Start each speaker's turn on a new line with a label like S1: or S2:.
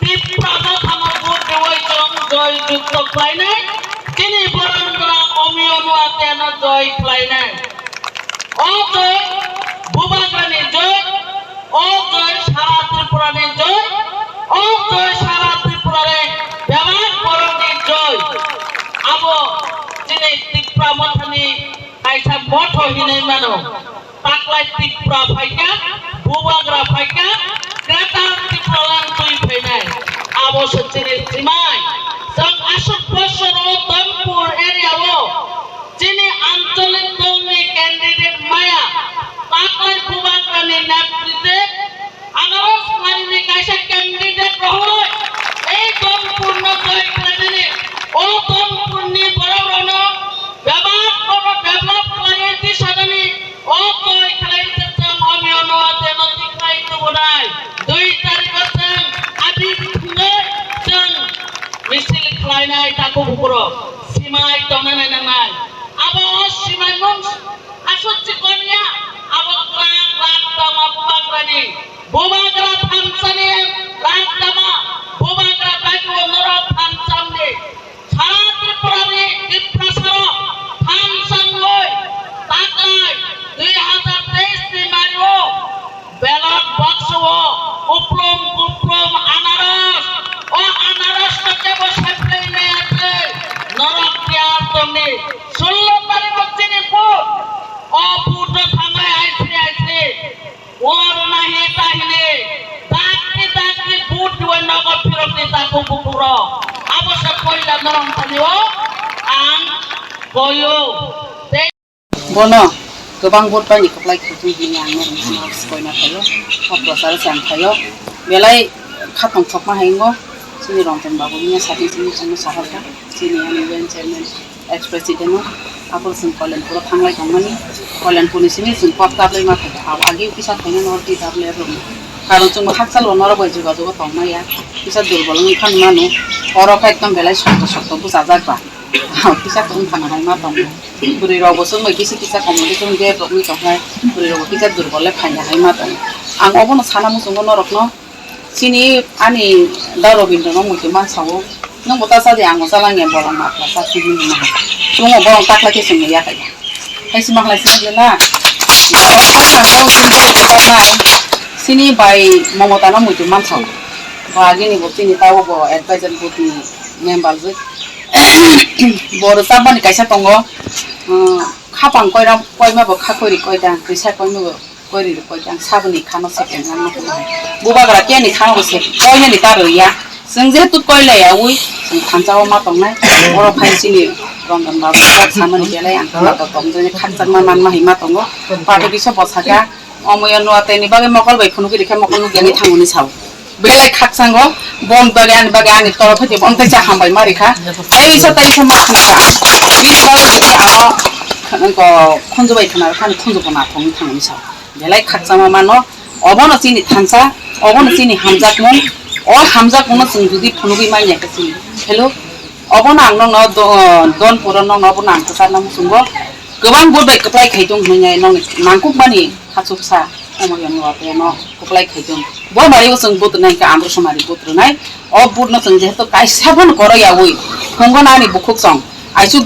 S1: তীব্রতা থামার দেওয়াই জয় যুক্ত প্রায় নাই তিনি বরণ করা অমিয়নুয়া তেন জয় প্রায় নাই অজয় ভূবাগানে জয় অজয় সারা ত্রিপুরানে জয় অজয় সারা ত্রিপুরারে ব্যবহার বরণে জয় আবো যিনি ত্রিপুরা মথানি কাইসা মঠ হিনে মানো তাকলাই ত্রিপুরা ফাইকা ভূবাগরা ফাইকা ক্রেতা ত্রিপুরালান তুই ফাইনাই আবো সচিনে সিমাই সব আসক বছর দমপুর এরিয়াও যিনি আঞ্চলিক দলনি ক্যান্ডিডেট মায়া তাকলাই ভূবাগরানি নেতৃত্বে আনারস মারিনি কাইসা ক্যান্ডিডেট রহয় এই দমপূর্ণ জয় খেলানে ও দমপূর্ণি বড় ব্যবহার করো ডেভেলপ করে দিশাদানি ও জয় খেলাইতে চাম আমি অনুয়াতে নদী খাইতে বনাই 2 তারিখ আছে আদি দিনে চাম মিছিল খেলাইনাই তাকো বুকুরো সীমাই তনানাই নাই আবো সীমাই মন আসুচ্ছি কনিয়া আবো রাত দামা বুবাগরানি বুবাগরা থামসানে রাত দামা বুবাগরা বাইকো নর থামসামনে সারা ত্রিপুরারে ত্রিপুরাসর থামসামলই তাকাই 2023 তে মারিও ব্যালট বক্স উপলম আনারস ও আনারস থেকে বসে প্লেনে আছে নরক দেওয়ার জন্য 16 তারিখ চিনি পুর অপূর্ণ থামায় আইছে ওর নাহি তাহিনে তাকি বুট দুই নগর ফিরত তাকো বুকুর আবশ্যক কইলা নরম থানিও আং বয়ো
S2: বনো गोबां भोट बायनि खौलाय खुथुम बिनि आं स्कयना थायो अप्रचार जान थायो बेलाय खाथं थकमा हायंगो सिनि रंजन बाबु बिनि साथि सिनि जोंनो साहारका सिनि आनि वेन चेयरमैन एक्स प्रेसिडेंट आपुल सिं कल्याणपुर थांलाय दंमानि कल्याणपुरनि सिनि जों पत्ताब्लै माथो आगे पिसा थायनो नरति दाब्ले रम कारण जों हाकसाल नर बाय जुगाजुग दंमाया पिसा दुर्बल खान मानु अरखा एकदम बेलाय सक्त बुजा जाग्रा पिसा कम थाना हाय मा दं बुरै रावबो जों मैगिसि पिसा कमनिखौ दे रकनि दंहाय बुरै रावबो पिसा दुर्बल फायनो हाय मा दं आं अबनो साना मुसुंगो नरकनो सिनि आनि दारबिन्दनो मुति मानसावो नों बता सादि आं जालाङे बरं माफ्ला सासिनि ना जों बरं ताक्लाके जों या खाय खायसि माखलायसि ना सिनि बाय ममताना मुति मानसाव बागिनि बतिनि तावबो एडभाइजर बुटनि मेम्बार जो बर साबानि कायसा दङ खापां कयरा कयमाबो खाखरि कयदा फैसा कयमाबो कयरि कयदा साबनि खानो सेकेन्ड नाम बुबाग्रा केनि खानो से कयनि तारैया जों जेतु कयलाया उइ जों खानजाव मा दंनाय बर फाइसिनि रंगन बाबु सामनि बेलाय आं खालाबो दं जों खानजान मा माहि मा दङ पार्टी बिस बसागा अमय नुवातेनि बागे मकल बायखुनु गिरिखा मकल नुगियानि थांगुनि साव बेलाय खाकसांगो बन बागान बागान तरफ फति बन तैसा हामबाय मारिखा ऐसा तैसा मा खाना बिनि बागे आङो खनको खनजबाय खाना खान खनजबना थंनि थांनि साव बेलाय खाकसामा मानो अबनो सिनि थांसा अबनो सिनि हामजाकमन अ हामजाकमन जों जुदि फनुगै माइयाखै सिनि हेलो अबनो आं नंनो दन पुरन नंनो अबनो आं साना मुसुंगो गोबां बोबाय कप्लाय खायदों होननाय नंनि मांकुक मानि खासुसा अमय नुवाते न कप्लाय खायदों बो मारिबो जों बुत्रनाय का आन्द्र समारि बुत्रनाय अ बुरनो जों जेहेतु कायसाबन करया उइ खंगनानि बुखुक सं आइसु